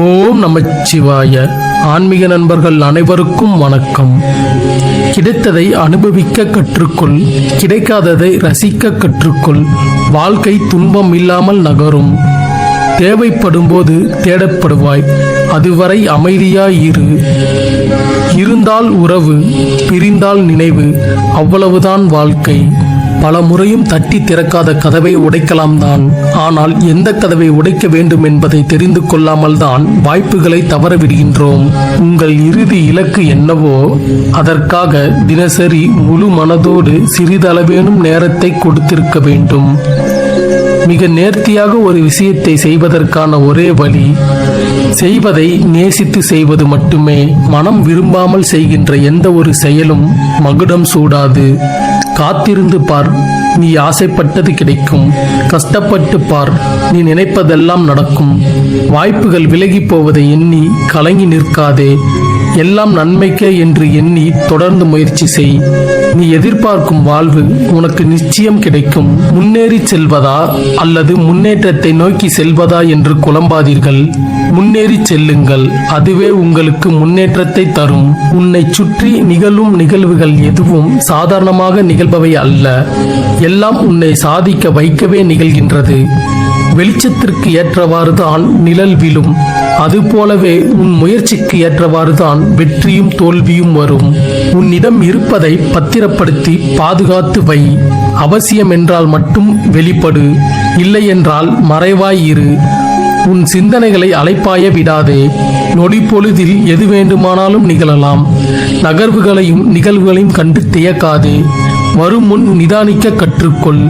ஓம் நமச்சிவாய. ஆன்மீக நண்பர்கள் அனைவருக்கும் வணக்கம். கிடைத்ததை அனுபவிக்க கற்றுக்கொள், கிடைக்காததை ரசிக்க கற்றுக்கொள். வாழ்க்கை துன்பம் இல்லாமல் நகரும். தேவைப்படும் போது தேடப்படுவாய், அதுவரை அமைதியாய் இரு. இருந்தால் உறவு, பிரிந்தால் நினைவு, அவ்வளவுதான் வாழ்க்கை. பல முறையும் தட்டி திறக்காத கதவை உடைக்கலாம் தான், ஆனால் எந்த கதவை உடைக்க வேண்டும் என்பதை தெரிந்து கொள்ளாமல் தான் வாய்ப்புகளை தவறவிடுகின்றோம். உங்கள் இறுதி இலக்கு என்னவோ அதற்காக தினசரி முழு மனதோடு சிறிதளவேனும் நேரத்தை கொடுத்திருக்க வேண்டும். மிக நேர்த்தியாக ஒரு விஷயத்தை செய்வதற்கான ஒரே வழி, செய்வதை நேசித்து செய்வது மட்டுமே. மனம் விரும்பாமல் செய்கின்ற எந்த ஒரு செயலும் மகுடம் சூடாது. காத்திருந்து பார், நீ ஆசைப்பட்டது கிடைக்கும். கஷ்டப்பட்டு பார், நீ நினைப்பதெல்லாம் நடக்கும். வாய்ப்புகள் விலகி போவதை எண்ணி கலங்கி நிற்காதே. எல்லாம் நன்மைக்கே என்று எண்ணி தொடர்ந்து முயற்சி செய். நீ எதிர்பார்க்கும் வாழ்வு உனக்கு நிச்சயம் கிடைக்கும். முன்னேறி செல்வதா அல்லது முன்னேற்றத்தை நோக்கி செல்வதா என்று குழம்பாதீர்கள். முன்னேறி செல்லுங்கள், அதுவே உங்களுக்கு முன்னேற்றத்தை தரும். உன்னை சுற்றி நிகழும் நிகழ்வுகள் எதுவும் சாதாரணமாக நிகழ்பவை அல்ல. எல்லாம் உன்னை சாதிக்க வைக்கவே நிகழ்கின்றது. வெளிச்சத்திற்கு ஏற்றவாறு தான் நிழல் விழும். அதுபோலவே உன் முயற்சிக்கு ஏற்றவாறு தான் வெற்றியும் தோல்வியும் வரும். உன்னிடம் இருப்பதை பத்திரப்படுத்தி பாதுகாத்து வை. அவசியம் என்றால் மட்டும் வெளிப்படு, இல்லை என்றால் மறைவாய் இரு. உன் சிந்தனைகளை அலைப்பாய விடாதே. நொடி பொழுதில் எது வேண்டுமானாலும் நிகழலாம். நகர்வுகளையும் நிகழ்வுகளையும் கண்டு தியக்காதே. வரும் முன் நிதானிக்க கற்றுக்கொள்.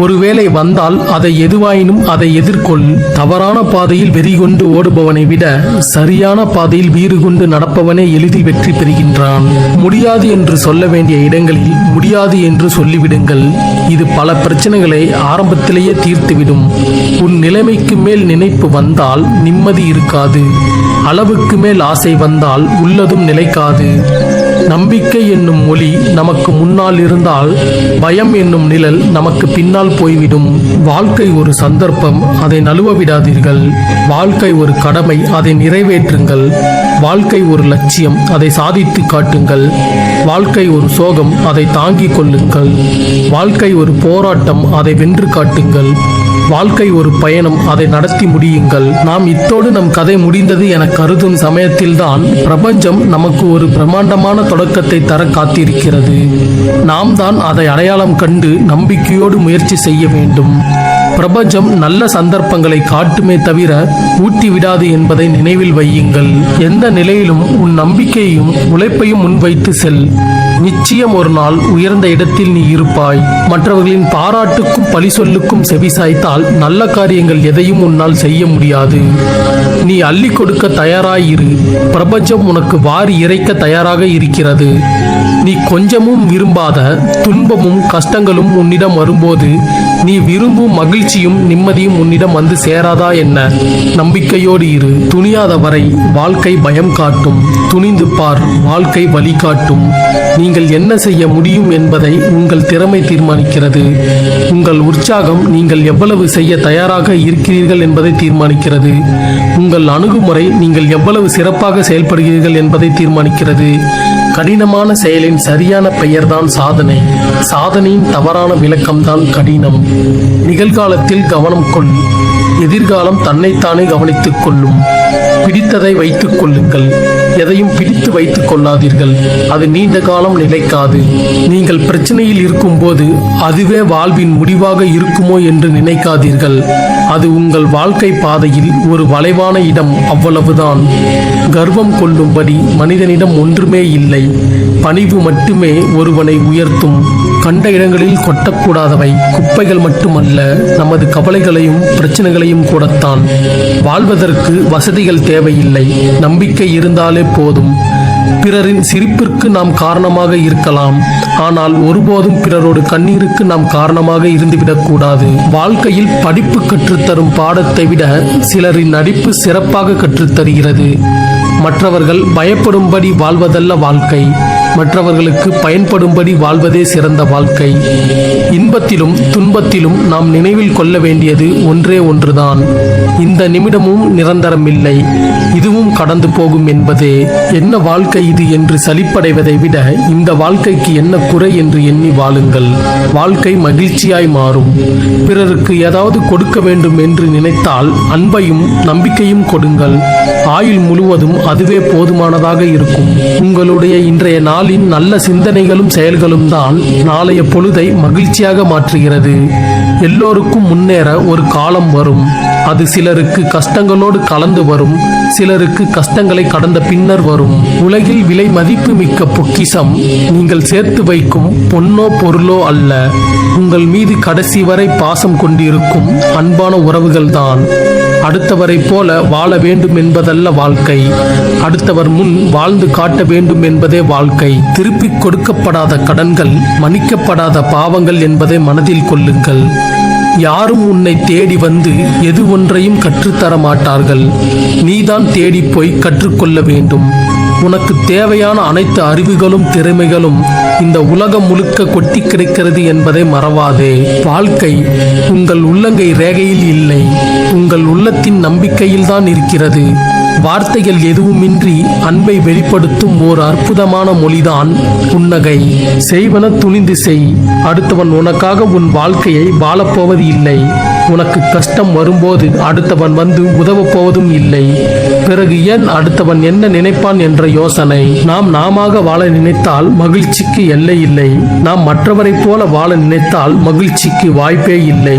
ஒருவேளை வந்தால் அதை எதுவாயினும் அதை எதிர்கொள். தவறான பாதையில் வெறி கொண்டு ஓடுபவனை விட சரியான பாதையில் வீறு கொண்டு நடப்பவனே எளிதில் வெற்றி பெறுகின்றான். முடியாது என்று சொல்ல வேண்டிய இடங்களில் முடியாது என்று சொல்லிவிடுங்கள். இது பல பிரச்சனைகளை ஆரம்பத்திலேயே தீர்த்துவிடும். உன் நிலைமைக்கு மேல் நினைப்பு வந்தால் நிம்மதி இருக்காது. அளவுக்கு மேல் ஆசை வந்தால் உள்ளதும் நிலைக்காது. நம்பிக்கை என்னும் ஒளி நமக்கு முன்னால் இருந்தால் பயம் என்னும் நிழல் நமக்கு பின்னால் போய்விடும். வாழ்க்கை ஒரு சந்தர்ப்பம், அதை நழுவ விடாதீர்கள். வாழ்க்கை ஒரு கடமை, அதை நிறைவேற்றுங்கள். வாழ்க்கை ஒரு லட்சியம், அதை சாதித்து காட்டுங்கள். வாழ்க்கை ஒரு சோகம், அதை தாங்கிக் கொள்ளுங்கள். வாழ்க்கை ஒரு போராட்டம், அதை வென்று காட்டுங்கள். வாழ்க்கை ஒரு பயணம், அதை நடத்தி முடியுங்கள். நாம் இத்தோடு நம் கதை முடிந்தது என கருதும் சமயத்தில்தான் பிரபஞ்சம் நமக்கு ஒரு பிரம்மாண்டமான தொடக்கத்தை தர காத்திருக்கிறது. நாம் தான் அதை அடையாளம் கண்டு நம்பிக்கையோடு முயற்சி செய்ய வேண்டும். பிரபஞ்சம் நல்ல சந்தர்ப்பங்களை காட்டுமே தவிர ஊட்டி விடாது என்பதை நினைவில் வையுங்கள். எந்த நிலையிலும் உன் நம்பிக்கையையும் உழைப்பையும் முன்வைத்து செல். நிச்சயம் ஒரு நாள் உயர்ந்த இடத்தில் நீ இருப்பாய். மற்றவர்களின் பாராட்டுக்கும் பழி சொல்லுக்கும் செவிசாய்த்தால் நல்ல காரியங்கள் எதையும் உன்னால் செய்ய முடியாது. நீ அள்ளி கொடுக்க தயாராயிரு. பிரபஞ்சம் உனக்கு வாரி இறைக்க தயாராக இருக்கிறது. நீ கொஞ்சமும் விரும்பாத துன்பமும் கஷ்டங்களும் உன்னிடம் வரும்போது நீ விரும்பும் மகிழ்ச்சியும் நிம்மதியும் உன்னிடம் வந்து சேராதா என்ன? நம்பிக்கையோடு இரு. துணியாத வரை வாழ்க்கை பயம் காட்டும். துணிந்து பார், வாழ்க்கை வழிகாட்டும். நீங்கள் என்ன செய்ய முடியும் என்பதை உங்கள் திறமை தீர்மானிக்கிறது. உங்கள் உற்சாகம் நீங்கள் எவ்வளவு செய்ய தயாராக இருக்கிறீர்கள் என்பதை தீர்மானிக்கிறது. உங்கள் அணுகுமுறை நீங்கள் எவ்வளவு சிறப்பாக செயல்படுகிறீர்கள் என்பதை தீர்மானிக்கிறது. கடினமான செயலின் சரியான பெயர்தான் சாதனை. சாதனையின் தவறான விளக்கம்தான் கடினம். நிகழ்காலத்தில் கவனம் கொள், எதிர்காலம் தன்னைத்தானே கவனித்துக் கொள்ளும். பிடித்ததை வைத்துக் கொள்ளுங்கள், எதையும் பிடித்து வைத்துக் கொள்ளாதீர்கள். அது நீண்ட காலம் நிலைக்காது. நீங்கள் பிரச்சனையில் இருக்கும்போது அதுவே வாழ்வின் முடிவாக இருக்குமோ என்று நினைக்காதீர்கள். அது உங்கள் வாழ்க்கை பாதையில் ஒரு வளைவான இடம், அவ்வளவுதான். கர்வம் கொள்ளும்படி மனிதனிடம் ஒன்றுமே இல்லை. பணிவு மட்டுமே ஒருவனை உயர்த்தும். கண்ட இடங்களில் கொட்டக்கூடாதவை குப்பைகள் மட்டுமல்ல, நமது கவலைகளையும் பிரச்சனைகளையும் கூடத்தான். வாழ்வதற்கு வசதிகள் தேவையில்லை, நம்பிக்கை இருந்தாலே போதும். பிறரின் சிரிப்பிற்கு நாம் காரணமாக இருக்கலாம், ஆனால் ஒருபோதும் பிறரோடு கண்ணீருக்கு நாம் காரணமாக இருந்துவிடக்கூடாது. வாழ்க்கையில் படிப்பு கற்றுத்தரும் பாடத்தை விட சிலரின் நடிப்பு சிறப்பாக கற்றுத்தருகிறது. மற்றவர்கள் பயப்படும்படி வாழ்வதல்ல வாழ்க்கை, மற்றவர்களுக்கு பயன்படும்படி வாழ்வதே சிறந்த வாழ்க்கை. இன்பத்திலும் துன்பத்திலும் நாம் நினைவில் கொள்ள வேண்டியது ஒன்றே ஒன்றுதான். இந்த நிமிடமும் நிரந்தரமில்லை, இதுவும் கடந்து போகும் என்பதே. என்ன வாழ்க்கை இது என்று சலிப்படைவதை விட இந்த வாழ்க்கைக்கு என்ன குறை என்று எண்ணி வாழுங்கள். வாழ்க்கை மகிழ்ச்சியாய் மாறும். பிறருக்கு ஏதாவது கொடுக்க வேண்டும் என்று நினைத்தால் அன்பையும் நம்பிக்கையும் கொடுங்கள். ஆயுள் முழுவதும் அதுவே போதுமானதாக இருக்கும். உங்களுடைய இன்றைய நாளின் நல்ல சிந்தனைகளும் செயல்களும் தான் நாளைய பொழுதை மகிழ்ச்சியாக மாற்றுகிறது. எல்லோருக்கும் முன்னேற ஒரு காலம் வரும். அது சிலருக்கு கஷ்டங்களோடு கலந்து வரும், சிலருக்கு கஷ்டங்களை கடந்த பின்னர் வரும். உலகில் விலை மதிப்பு மிக்க பொக்கிஷம் நீங்கள் சேர்த்து வைக்கும் பொன்னோ பொருளோ அல்ல, உங்கள் மீது கடைசி வரை பாசம் கொண்டிருக்கும் அன்பான உறவுகள்தான். அடுத்தவரை போல வாழ வேண்டும் என்பதல்ல வாழ்க்கை, அடுத்தவர் முன் வாழ்ந்து காட்ட வேண்டும் என்பதே வாழ்க்கை. திருப்பிக் கொடுக்கப்படாத கடன்கள், மன்னிக்கப்படாத பாவங்கள் என்பதை மனதில் கொள்ளுங்கள். யாரும் உன்னை தேடி வந்து எது ஒன்றையும் கற்றுத்தர மாட்டார்கள். நீதான் தேடி போய் கற்றுக்கொள்ள வேண்டும். உனக்கு தேவையான அனைத்து அறிவுகளும் திறமைகளும் இந்த உலகம் முழுக்க கொட்டி கிடைக்கிறது என்பதை மறவாதே. வாழ்க்கை உங்கள் உள்ளங்கை ரேகையில் இல்லை, உங்கள் உள்ளத்தின் நம்பிக்கையில்தான் இருக்கிறது. வார்த்தைகள் எதுவுமின்றி அன்பை வெளிப்படுத்தும் ஓர் அற்புதமான மொழிதான் புன்னகை. செய்வன துணிந்து செய். அடுத்தவன் உனக்காக உன் வாழ்க்கையை வாழப்போவது இல்லை. உனக்கு கஷ்டம் வரும்போது அடுத்தவன் வந்து உதவப் போவதும் இல்லை. பிறகு ஏன் அடுத்தவன் என்ன நினைப்பான் என்ற யோசனை. நாம் நாமாக வாழ நினைத்தால் மகிழ்ச்சிக்கு எல்லை இல்லை. நாம் மற்றவரைப் போல வாழ நினைத்தால் மகிழ்ச்சிக்கு வாய்ப்பே இல்லை.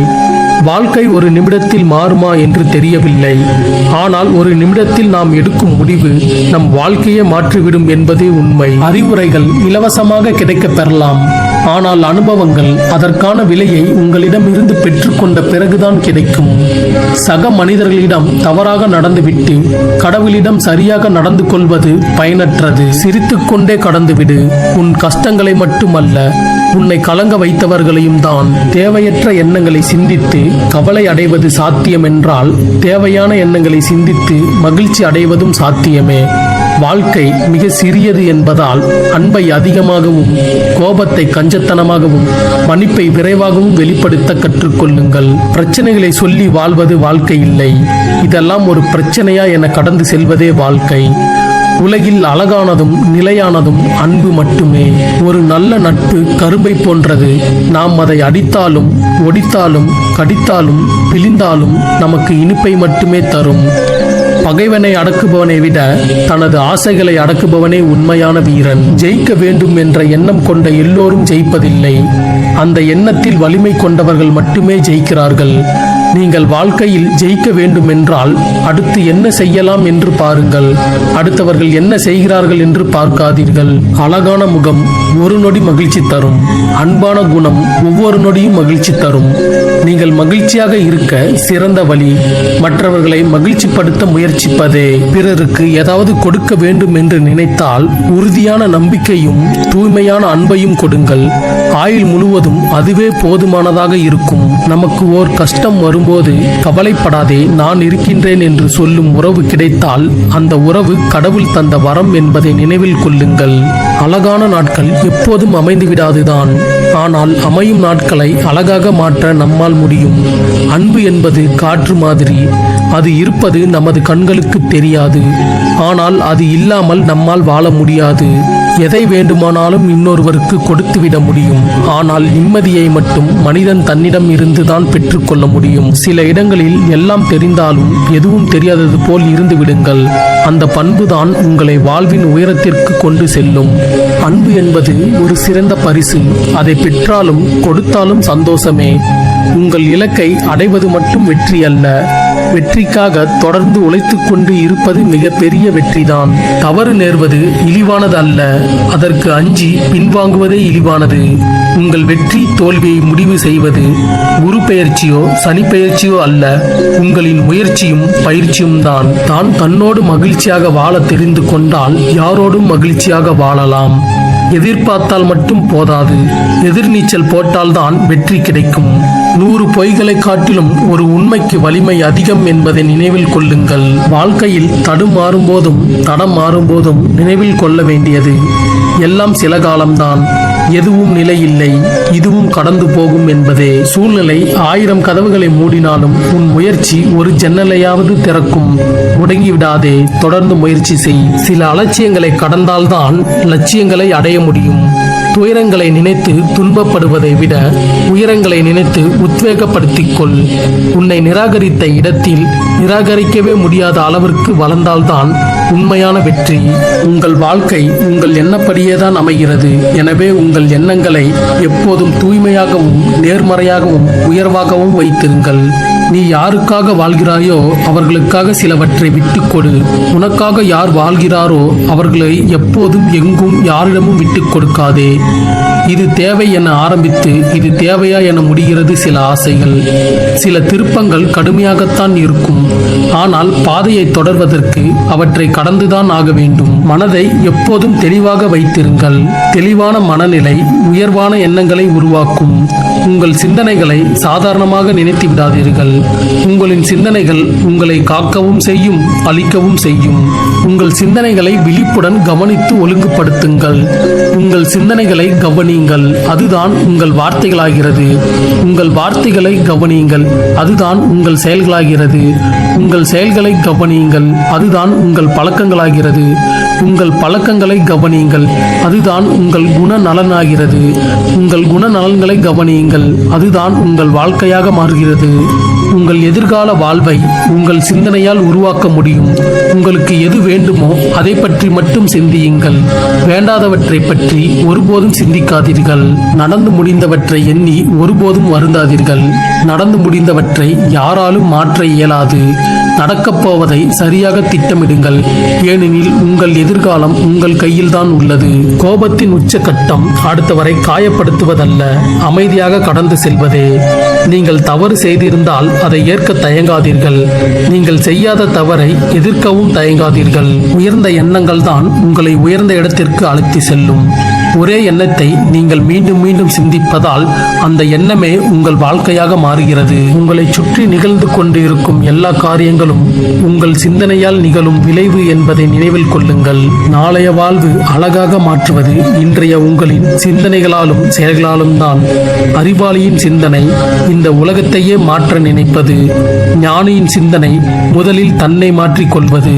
வாழ்க்கை ஒரு நிமிடத்தில் மாறுமா என்று தெரியவில்லை. ஆனால் ஒரு நிமிடத்தில் நாம் எடுக்கும் முடிவு நம் வாழ்க்கையை மாற்றிவிடும் என்பதே உண்மை. அறிவுரைகள் இலவசமாக கிடைக்கப் பெறலாம், ஆனால் அனுபவங்கள் அதற்கான விலையை உங்களிடம் இருந்து பெற்றுக்கொண்ட பிறகுதான் கிடைக்கும். சக மனிதர்களிடம் தவறாக நடந்துவிட்டு கடவுளிடம் சரியாக நடந்து கொள்வது பயனற்றது. சிரித்துக்கொண்டே கடந்துவிடு. உன் கஷ்டங்களை மட்டுமல்ல, உன்னை கலங்க வைத்தவர்களையும் தான். தேவையற்ற எண்ணங்களை சிந்தித்து கவலை அடைவது சாத்தியம் என்றால் தேவையான எண்ணங்களை சிந்தித்து மகிழ்ச்சி அடைவதும் சாத்தியமே. வாழ்க்கை மிக சிறியது என்பதால் அன்பை அதிகமாகவும், கோபத்தை கஞ்சத்தனமாகவும், மன்னிப்பை விரைவாகவும் வெளிப்படுத்த கற்றுக்கொள்ளுங்கள். பிரச்சனைகளை சொல்லி வாழ்வது வாழ்க்கை இல்லை. இதெல்லாம் ஒரு பிரச்சனையா என கடந்து செல்வதே வாழ்க்கை. உலகில் அழகானதும் நிலையானதும் அன்பு மட்டுமே. ஒரு நல்ல நட்பு கரும்பை போன்றது. நாம் அதை அடித்தாலும் ஒடித்தாலும் கடித்தாலும் பிழிந்தாலும் நமக்கு இனிப்பை மட்டுமே தரும். பகைவனை அடக்குபவனை விட தனது ஆசைகளை அடக்குபவனே உண்மையான வீரன். ஜெயிக்க வேண்டும் என்ற எண்ணம் கொண்ட எல்லோரும் ஜெயிப்பதில்லை. அந்த எண்ணத்தில் வலிமை கொண்டவர்கள் மட்டுமே ஜெயிக்கிறார்கள். நீங்கள் வாழ்க்கையில் ஜெயிக்க வேண்டும் என்றால் அடுத்து என்ன செய்யலாம் என்று பாருங்கள். அடுத்தவர்கள் என்ன செய்கிறார்கள் என்று பார்க்காதீர்கள். அழகான முகம் ஒரு நொடி மகிழ்ச்சி தரும். அன்பான குணம் ஒவ்வொரு நொடியும் மகிழ்ச்சி தரும். நீங்கள் மகிழ்ச்சியாக இருக்க சிறந்த வழி மற்றவர்களை மகிழ்ச்சிப்படுத்த முயற்சிப்பதே. பிறருக்கு ஏதாவது கொடுக்க வேண்டும் என்று நினைத்தால் உறுதியான நம்பிக்கையும் தூய்மையான அன்பையும் கொடுங்கள். ஆயுள் முழுவதும் அதுவே போதுமானதாக இருக்கும். நமக்கு ஓர் கஷ்டம் வரும்போது கவலைப்படாதே, நான் இருக்கின்றேன் என்று சொல்லும் உறவு கிடைத்தால் அந்த உறவு கடவுள் தந்த வரம் என்பதை நினைவில் கொள்ளுங்கள். அழகான நாட்கள் எப்போதும் அமைந்து விடாதுதான், ஆனால் அமையும் நாட்களை அழகாக மாற்ற நம்மால் முடியும். அன்பு என்பது காற்று மாதிரி. அது இருப்பது நமது கண்களுக்கு தெரியாது, ஆனால் அது இல்லாமல் நம்மால் வாழ முடியாது. எதை வேண்டுமானாலும் இன்னொருவருக்கு கொடுத்துவிட முடியும், ஆனால் நிம்மதியை மட்டும் மனிதன் தன்னிடம் இருந்துதான் பெற்றுக்கொள்ள முடியும். சில இடங்களில் எல்லாம் தெரிந்தாலும் எதுவும் தெரியாதது போல் இருந்து விடுங்கள். அந்த பண்புதான் உங்களை வாழ்வின் உயரத்திற்கு கொண்டு செல்லும். அன்பு என்பது ஒரு சிறந்த பரிசு. அதை பெற்றாலும் கொடுத்தாலும் சந்தோஷமே. உங்கள் இலக்கை அடைவது மட்டும் வெற்றி அல்ல, வெற்றிக்காக தொடர்ந்து உழைத்துக் கொண்டு இருப்பது மிகப்பெரிய வெற்றிதான். தவறு நேர்வது இழிவானது அல்ல, அதற்கு அஞ்சி பின்வாங்குவதே இழிவானது. உங்கள் வெற்றி தோல்வியை முடிவு செய்வது குரு பெயர்ச்சியோ சனி பெயர்ச்சியோ அல்ல, உங்களின் முயற்சியும் பயிற்சியும் தான். தான் தன்னோடு மகிழ்ச்சியாக வாழ தெரிந்து கொண்டால் யாரோடும் மகிழ்ச்சியாக வாழலாம். எதிர்பார்த்தால் மட்டும் போதாது, எதிர்நீச்சல் போட்டால்தான் வெற்றி கிடைக்கும். 100 பொய்களை காட்டிலும் ஒரு உண்மைக்கு வலிமை அதிகம் என்பதை நினைவில் கொள்ளுங்கள். வாழ்க்கையில் தடுமாறும் போதும் தடம் மாறும் போதும் நினைவில் கொள்ள வேண்டியது எல்லாம் சில காலம்தான், எதுவும் நிலையில்லை, இதுவும் கடந்து போகும் என்பதே. சூழ்நிலை 1000 கதவுகளை மூடினாலும் உன் முயற்சி ஒரு ஜன்னலையாவது திறக்கும். முடங்கிவிடாதே, தொடர்ந்து முயற்சி செய். சில அலட்சியங்களை கடந்தால்தான் லட்சியங்களை அடைய முடியும். துயரங்களை நினைத்து துன்பப்படுவதை விட உயரங்களை நினைத்து உத்வேகப்படுத்திக் கொள். உன்னை நிராகரித்த இடத்தில் நிராகரிக்கவே முடியாத அளவிற்கு வளர்ந்தால்தான் உண்மையான வெற்றி. உங்கள் வாழ்க்கை உங்கள் எண்ணப்படியேதான் அமைகிறது. எனவே உங்கள் எண்ணங்களை எப்போதும் தூய்மையாகவும் நேர்மறையாகவும் உயர்வாகவும் வைத்திருங்கள். நீ யாருக்காக வாழ்கிறாயோ அவர்களுக்காக சிலவற்றை விட்டுக்கொடு. உனக்காக யார் வாழ்கிறாரோ அவர்களை எப்போதும் எங்கும் யாரிடமும் விட்டுக் கொடுக்காதே. இது தேவை என ஆரம்பித்து இது தேவையா என முடிகிறது சில ஆசைகள். சில திருப்பங்கள் கடுமையாகத்தான் இருக்கும். ஆனால் பாதையை தொடர்வதற்கு அவற்றை கடந்துதான் ஆக வேண்டும். மனதை எப்போதும் தெளிவாக வைத்திருங்கள். தெளிவான மனநிலை உயர்வான எண்ணங்களை உருவாக்கும். உங்கள் சிந்தனைகளை சாதாரணமாக நினைத்து விடாதீர்கள். உங்களின் சிந்தனைகள் உங்களை காக்கவும் செய்யும், அழிக்கவும் செய்யும். உங்கள் சிந்தனைகளை விழிப்புடன் கவனித்து ஒழுங்குபடுத்துங்கள். உங்கள் சிந்தனைகளை கவனியுங்கள், அதுதான் உங்கள் வார்த்தைகளாகிறது. உங்கள் வார்த்தைகளை கவனியுங்கள், அதுதான் உங்கள் செயல்களாகிறது. உங்கள் செயல்களை கவனியுங்கள், அதுதான் உங்கள் பழக்கங்களாகிறது. உங்கள் பழக்கங்களை கவனியுங்கள், அதுதான் உங்கள் குணநலனாகிறது. உங்கள் குணநலன்களை கவனியுங்கள், அதுதான் உங்கள் வாழ்க்கையாக மாறுகிறது. உங்கள் எதிர்கால வாழ்வை உங்கள் சிந்தனையால் உருவாக்க முடியும். உங்களுக்கு எது வேண்டுமோ அதை பற்றி மட்டும் சிந்தியுங்கள். வேண்டாதவற்றை பற்றி ஒருபோதும் சிந்திக்காதீர்கள். நடந்து முடிந்தவற்றை எண்ணி ஒருபோதும் வருந்தாதீர்கள். நடந்து முடிந்தவற்றை யாராலும் மாற்ற இயலாது. நடக்கப் போவதை சரியாக திட்டமிடுங்கள். ஏனெனில் உங்கள் எதிர்காலம் உங்கள் கையில்தான் உள்ளது. கோபத்தின் உச்சகட்டம் அடுத்தவரை காயப்படுத்துவதல்ல, அமைதியாக கடந்து செல்வதே. நீங்கள் தவறு செய்திருந்தால் அதை ஏற்க தயங்காதீர்கள். நீங்கள் செய்யாத தவறை எதிர்க்கவும் தயங்காதீர்கள். உயர்ந்த எண்ணங்கள் தான் உங்களை உயர்ந்த இடத்திற்கு அழைத்து செல்லும். ஒரே எண்ணத்தை நீங்கள் மீண்டும் மீண்டும் சிந்திப்பதால் அந்த எண்ணமே உங்கள் வாழ்க்கையாக மாறுகிறது. உங்களை சுற்றி நிகழ்ந்து கொண்டு இருக்கும் எல்லா காரியங்களும் உங்கள் சிந்தனையால் நிகழும் விளைவு என்பதை நினைவில் கொள்ளுங்கள். நாளைய வாழ்வு அழகாக மாற்றுவது இன்றைய உங்களின் சிந்தனைகளாலும் செயல்களாலும் தான். அறிவாளியின் சிந்தனை இந்த உலகத்தையே மாற்ற நினைப்பது. ஞானியின் சிந்தனை முதலில் தன்னை மாற்றிக் கொள்வது.